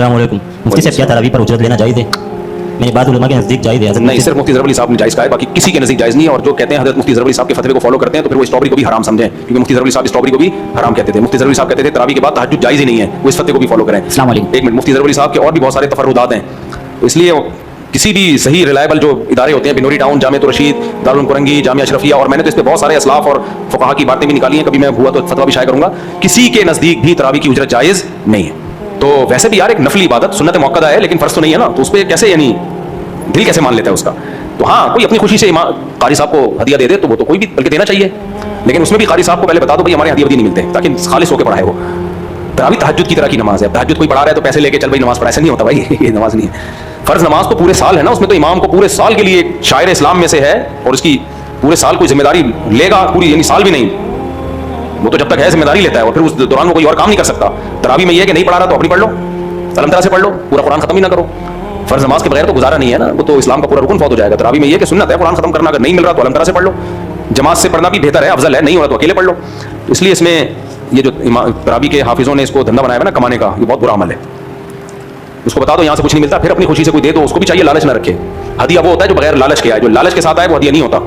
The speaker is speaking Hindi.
अस्सलामुअलैकुम। मुफ्ती साहब क्या तरावी पर उजरत लेना जायज़ है? मेरी बात उलमा के नज़दीक जायज़ है। नहीं, सिर्फ मुफ्ती ज़रब अली साहब ने जायज़ कहा है, बाकी किसी के नज़दीक जायज़ नहीं है। और जो कहते हैं हज़रत मुफ्ती ज़रब अली साहब के फतवे को फॉलो करते हैं तो फिर वो स्ट्रॉबेरी को भी हराम समझें, क्योंकि मुफ्ती ज़रब अली साहब स्ट्रॉबेरी को भी हराम कहते थे। मुफ्ती ज़रब अली साहब कहते थे तरावी के बाद तहज्जुद जायज़ ही नहीं है, वो इस फतवे को भी फॉलो करें। अस्सलाम वालेकुम। एक मिनट, मुफ्ती ज़रब अली साहब के और भी बहुत सारे तफर्रुदात हैं, तो इसलिए किसी भी सही रिलायबल जो इदारे होते हैं, बिनोरी टाउन, जामिया रशीद, दारुल कुरंगी, जामिया अशरफिया, और मैंने तो इस पे बहुत सारे असलाफ और फुक़हा की बातें भी निकाली हैं, कभी मैं हुआ तो फतवा भी शाया करूंगा, किसी के नज़दीक भी तरावी की उजरत जायज़ नहीं है। तो वैसे भी यार एक नफली इबादत सुन्नत मुअक्कदा है, लेकिन फ़र्ज़ तो नहीं है ना, तो उस पर कैसे यानी दिल कैसे मान लेता है उसका। तो हाँ, कोई अपनी खुशी से कारी साहब को हदिया दे दे तो वो तो कोई भी बल्कि देना चाहिए, लेकिन उसमें भी कारी साहब को पहले बता दो भाई हमारे हदिया नहीं मिलते, ताकि खालिस होकर पढ़ाए वो। तरावी तहज्जुद की तरह की नमाज है, तहज्जुद कोई पढ़ा रहा है तो पैसे लेके चल भाई नमाज पढ़ा, ऐसा नहीं होता भाई ये नमाज नहीं है। फर्ज नमाज तो पूरे साल है ना, उसमें तो इमाम को पूरे साल के लिए शायर इस्लाम में से है, और उसकी पूरे साल कोई जिम्मेदारी लेगा पूरी, यानी साल भी नहीं, वो तो जब तक है जिम्मेदारी लेता है, और फिर उस दौरान वो कोई और काम नहीं कर सकता। तरावी में ये है कि नहीं पढ़ा रहा तो अपनी पढ़ लो, अलम तरह से पढ़ लो, पूरा कुरान खत्म ही ना करो। फर्ज नमाज के बगैर तो गुजारा नहीं है ना, वो तो इस्लाम का पूरा रुकन फौत हो जाएगा। तरावी में ये कि सुन्नत है कुरान खत्म करना, अगर नहीं मिल रहा तो अलम तरह से पढ़ लो, जमात से पढ़ना भी बेहतर है, अफजल है, नहीं हो रहा तो अकेले पढ़ लो। इसलिए इसमें ये जो तरावी के हाफिजों ने इसको धंधा बनाया है ना कमाने का, ये बहुत बुरा अमल है। उसको बता दो यहाँ से कुछ नहीं मिलता, फिर अपनी खुशी से कोई दे दो, उसको भी चाहिए लालच ना रखे। हदिया वो होता है जो बगैर लालच के आए, जो लालच के साथ आए वो हदिया नहीं होता।